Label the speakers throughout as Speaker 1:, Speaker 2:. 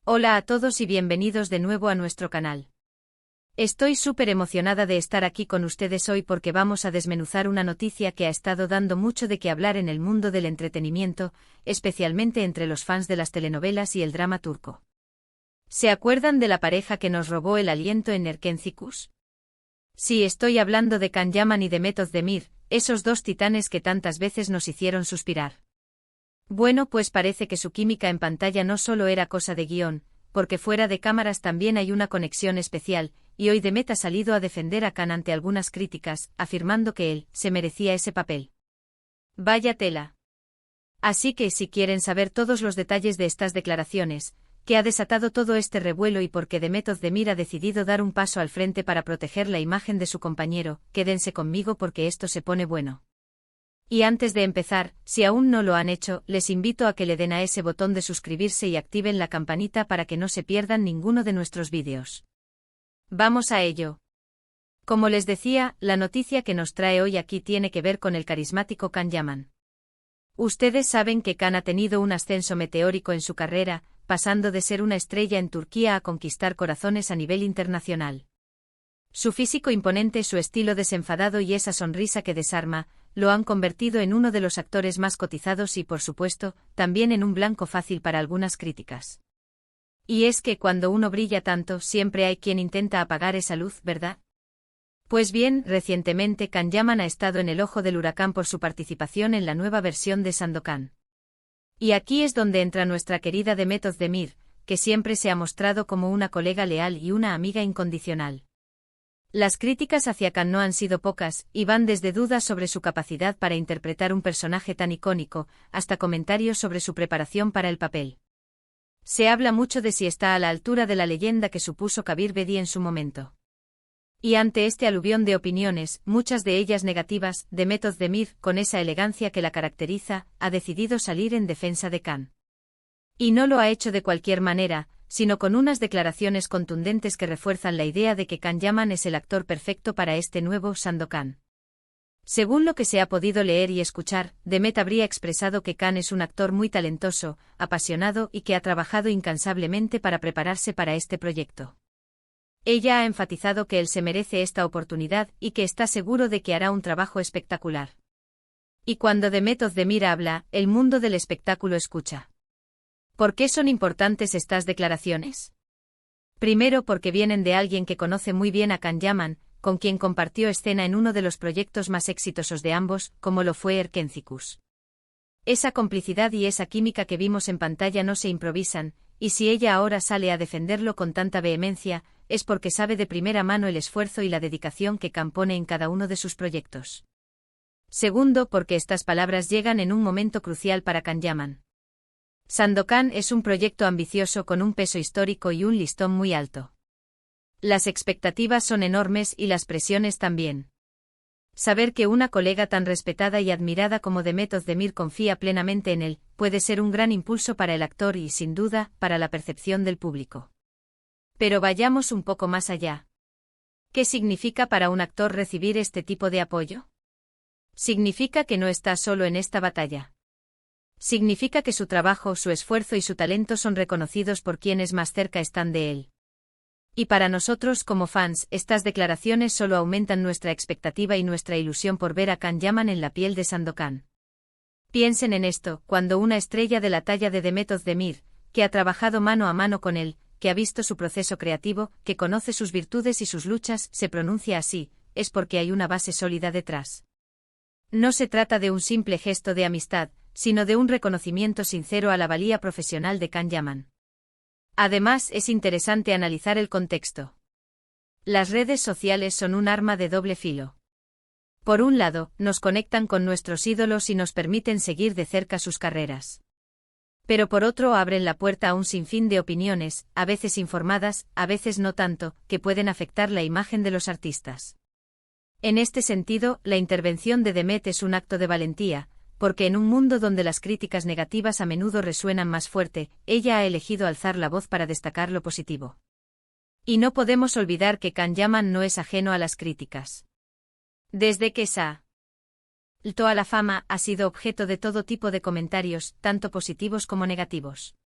Speaker 1: Hola a todos y bienvenidos de nuevo a nuestro canal. Estoy súper emocionada de estar aquí con ustedes hoy porque vamos a desmenuzar una noticia que ha estado dando mucho de qué hablar en el mundo del entretenimiento, especialmente entre los fans de las telenovelas y el drama turco. ¿Se acuerdan de la pareja que nos robó el aliento en Erkencikus? Sí, estoy hablando de Can Yaman y Demet Özdemir, esos dos titanes que tantas veces nos hicieron suspirar. Bueno, pues parece que su química en pantalla no solo era cosa de guión, porque fuera de cámaras también hay una conexión especial, y hoy Demet ha salido a defender a Can ante algunas críticas, afirmando que él se merecía ese papel. Vaya tela. Así que si quieren saber todos los detalles de estas declaraciones, que ha desatado todo este revuelo y por qué Demet Özdemir ha decidido dar un paso al frente para proteger la imagen de su compañero, quédense conmigo porque esto se pone bueno. Y antes de empezar, si aún no lo han hecho, les invito a que le den a ese botón de suscribirse y activen la campanita para que no se pierdan ninguno de nuestros vídeos. Vamos a ello. Como les decía, la noticia que nos trae hoy aquí tiene que ver con el carismático Can Yaman. Ustedes saben que Can ha tenido un ascenso meteórico en su carrera, pasando de ser una estrella en Turquía a conquistar corazones a nivel internacional. Su físico imponente, su estilo desenfadado y esa sonrisa que desarma, lo han convertido en uno de los actores más cotizados y, por supuesto, también en un blanco fácil para algunas críticas. Y es que cuando uno brilla tanto, siempre hay quien intenta apagar esa luz, ¿verdad? Pues bien, recientemente Can Yaman ha estado en el ojo del huracán por su participación en la nueva versión de Sandokan. Y aquí es donde entra nuestra querida Demet Özdemir, que siempre se ha mostrado como una colega leal y una amiga incondicional. Las críticas hacia Can no han sido pocas, y van desde dudas sobre su capacidad para interpretar un personaje tan icónico, hasta comentarios sobre su preparación para el papel. Se habla mucho de si está a la altura de la leyenda que supuso Kabir Bedi en su momento. Y ante este aluvión de opiniones, muchas de ellas negativas, Demet Özdemir, con esa elegancia que la caracteriza, ha decidido salir en defensa de Can. Y no lo ha hecho de cualquier manera, sino con unas declaraciones contundentes que refuerzan la idea de que Can Yaman es el actor perfecto para este nuevo Sandokan. Según lo que se ha podido leer y escuchar, Demet habría expresado que Can es un actor muy talentoso, apasionado y que ha trabajado incansablemente para prepararse para este proyecto. Ella ha enfatizado que él se merece esta oportunidad y que está seguro de que hará un trabajo espectacular. Y cuando Demet Özdemir habla, el mundo del espectáculo escucha. ¿Por qué son importantes estas declaraciones? Primero porque vienen de alguien que conoce muy bien a Can Yaman, con quien compartió escena en uno de los proyectos más exitosos de ambos, como lo fue Erkencikus. Esa complicidad y esa química que vimos en pantalla no se improvisan, y si ella ahora sale a defenderlo con tanta vehemencia, es porque sabe de primera mano el esfuerzo y la dedicación que Can pone en cada uno de sus proyectos. Segundo, porque estas palabras llegan en un momento crucial para Can Yaman. Sandokan es un proyecto ambicioso con un peso histórico y un listón muy alto. Las expectativas son enormes y las presiones también. Saber que una colega tan respetada y admirada como Demet Özdemir confía plenamente en él, puede ser un gran impulso para el actor y, sin duda, para la percepción del público. Pero vayamos un poco más allá. ¿Qué significa para un actor recibir este tipo de apoyo? Significa que no está solo en esta batalla. Significa que su trabajo, su esfuerzo y su talento son reconocidos por quienes más cerca están de él. Y para nosotros como fans, estas declaraciones solo aumentan nuestra expectativa y nuestra ilusión por ver a Can Yaman en la piel de Sandokan. Piensen en esto, cuando una estrella de la talla de Demet Özdemir, que ha trabajado mano a mano con él, que ha visto su proceso creativo, que conoce sus virtudes y sus luchas, se pronuncia así, es porque hay una base sólida detrás. No se trata de un simple gesto de amistad, sino de un reconocimiento sincero a la valía profesional de Can Yaman. Además, es interesante analizar el contexto. Las redes sociales son un arma de doble filo. Por un lado, nos conectan con nuestros ídolos y nos permiten seguir de cerca sus carreras. Pero por otro abren la puerta a un sinfín de opiniones, a veces informadas, a veces no tanto, que pueden afectar la imagen de los artistas. En este sentido, la intervención de Demet es un acto de valentía, porque en un mundo donde las críticas negativas a menudo resuenan más fuerte, ella ha elegido alzar la voz para destacar lo positivo. Y no podemos olvidar que Can Yaman no es ajeno a las críticas. Desde que saltó a la fama, ha sido objeto de todo tipo de comentarios, tanto positivos como negativos.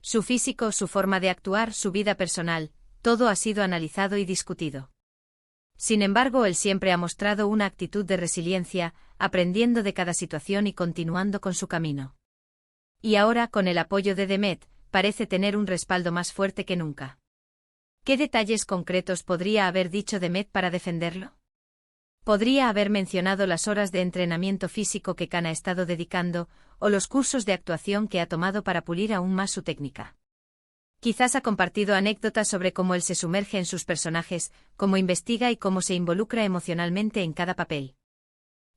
Speaker 1: Su físico, su forma de actuar, su vida personal, todo ha sido analizado y discutido. Sin embargo, él siempre ha mostrado una actitud de resiliencia, aprendiendo de cada situación y continuando con su camino. Y ahora, con el apoyo de Demet, parece tener un respaldo más fuerte que nunca. ¿Qué detalles concretos podría haber dicho Demet para defenderlo? Podría haber mencionado las horas de entrenamiento físico que Khan ha estado dedicando, o los cursos de actuación que ha tomado para pulir aún más su técnica. Quizás ha compartido anécdotas sobre cómo él se sumerge en sus personajes, cómo investiga y cómo se involucra emocionalmente en cada papel.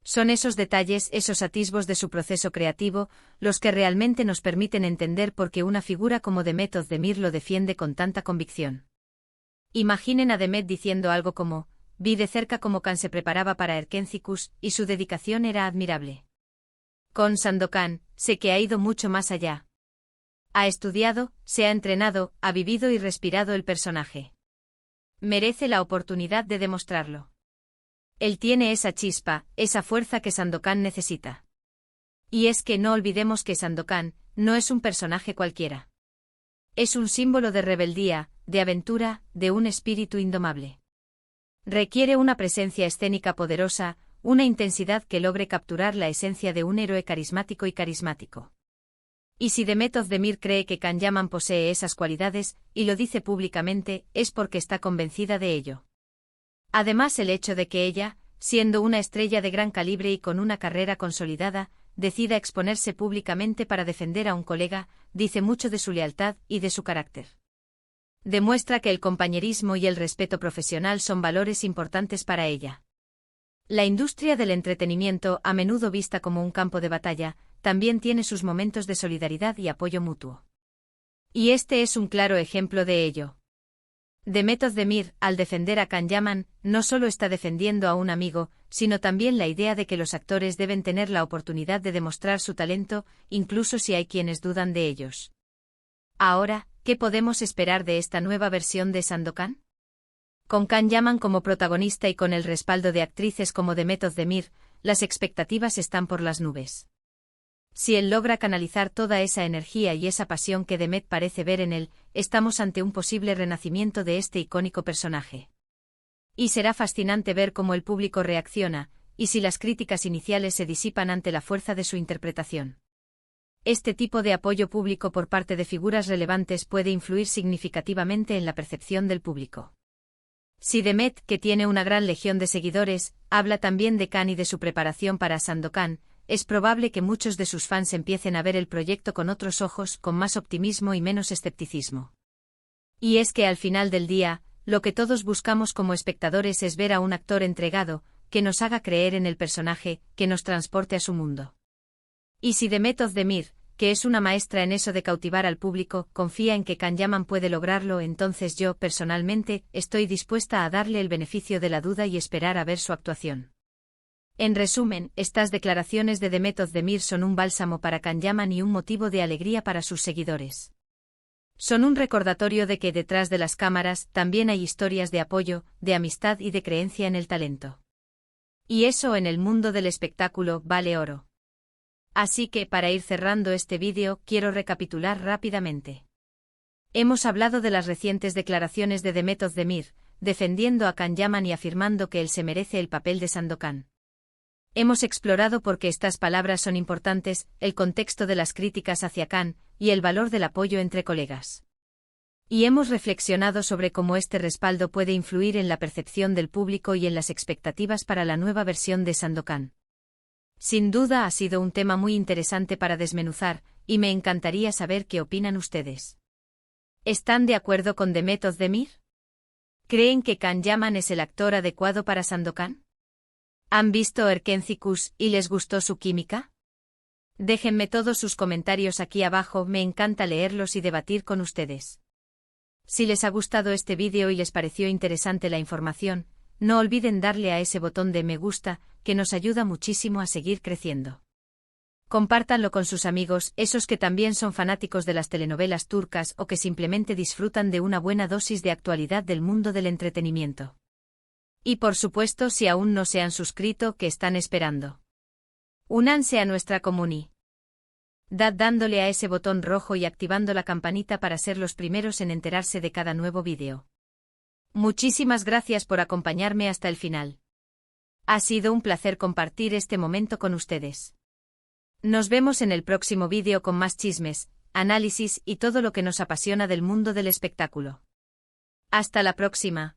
Speaker 1: Son esos detalles, esos atisbos de su proceso creativo, los que realmente nos permiten entender por qué una figura como Demet Özdemir lo defiende con tanta convicción. Imaginen a Demet diciendo algo como: vi de cerca cómo Khan se preparaba para Erkencicus, y su dedicación era admirable. Con Sandokan, sé que ha ido mucho más allá. Ha estudiado, se ha entrenado, ha vivido y respirado el personaje. Merece la oportunidad de demostrarlo. Él tiene esa chispa, esa fuerza que Sandokan necesita. Y es que no olvidemos que Sandokan no es un personaje cualquiera. Es un símbolo de rebeldía, de aventura, de un espíritu indomable. Requiere una presencia escénica poderosa, una intensidad que logre capturar la esencia de un héroe carismático y carismático. Y si Demet Özdemir cree que Khan Yaman posee esas cualidades, y lo dice públicamente, es porque está convencida de ello. Además, el hecho de que ella, siendo una estrella de gran calibre y con una carrera consolidada, decida exponerse públicamente para defender a un colega, dice mucho de su lealtad y de su carácter. Demuestra que el compañerismo y el respeto profesional son valores importantes para ella. La industria del entretenimiento, a menudo vista como un campo de batalla, también tiene sus momentos de solidaridad y apoyo mutuo. Y este es un claro ejemplo de ello. Demet Özdemir, al defender a Khan Yaman, no solo está defendiendo a un amigo, sino también la idea de que los actores deben tener la oportunidad de demostrar su talento, incluso si hay quienes dudan de ellos. Ahora, ¿qué podemos esperar de esta nueva versión de Sandokan? Con Khan Yaman como protagonista y con el respaldo de actrices como Demet Özdemir, las expectativas están por las nubes. Si él logra canalizar toda esa energía y esa pasión que Demet parece ver en él, estamos ante un posible renacimiento de este icónico personaje. Y será fascinante ver cómo el público reacciona, y si las críticas iniciales se disipan ante la fuerza de su interpretación. Este tipo de apoyo público por parte de figuras relevantes puede influir significativamente en la percepción del público. Si Demet, que tiene una gran legión de seguidores, habla también de Khan y de su preparación para Sandokan, es probable que muchos de sus fans empiecen a ver el proyecto con otros ojos, con más optimismo y menos escepticismo. Y es que al final del día, lo que todos buscamos como espectadores es ver a un actor entregado, que nos haga creer en el personaje, que nos transporte a su mundo. Y si Demet Özdemir, que es una maestra en eso de cautivar al público, confía en que Khan Yaman puede lograrlo, entonces yo, personalmente, estoy dispuesta a darle el beneficio de la duda y esperar a ver su actuación. En resumen, estas declaraciones de Demet Özdemir son un bálsamo para Khan Yaman y un motivo de alegría para sus seguidores. Son un recordatorio de que detrás de las cámaras también hay historias de apoyo, de amistad y de creencia en el talento. Y eso en el mundo del espectáculo vale oro. Así que, para ir cerrando este vídeo, quiero recapitular rápidamente. Hemos hablado de las recientes declaraciones de Demet Özdemir, defendiendo a Khan Yaman y afirmando que él se merece el papel de Sandokan. Hemos explorado por qué estas palabras son importantes, el contexto de las críticas hacia Khan, y el valor del apoyo entre colegas. Y hemos reflexionado sobre cómo este respaldo puede influir en la percepción del público y en las expectativas para la nueva versión de Sandokan. Sin duda ha sido un tema muy interesante para desmenuzar, y me encantaría saber qué opinan ustedes. ¿Están de acuerdo con Demet Özdemir? ¿Creen que Khan Yaman es el actor adecuado para Sandokan? ¿Han visto Erkencicus y les gustó su química? Déjenme todos sus comentarios aquí abajo, me encanta leerlos y debatir con ustedes. Si les ha gustado este vídeo y les pareció interesante la información, no olviden darle a ese botón de me gusta, que nos ayuda muchísimo a seguir creciendo. Compártanlo con sus amigos, esos que también son fanáticos de las telenovelas turcas o que simplemente disfrutan de una buena dosis de actualidad del mundo del entretenimiento. Y por supuesto, si aún no se han suscrito, ¿qué están esperando? Únanse a nuestra comunidad. Dad dándole a ese botón rojo y activando la campanita para ser los primeros en enterarse de cada nuevo vídeo. Muchísimas gracias por acompañarme hasta el final. Ha sido un placer compartir este momento con ustedes. Nos vemos en el próximo vídeo con más chismes, análisis y todo lo que nos apasiona del mundo del espectáculo. Hasta la próxima.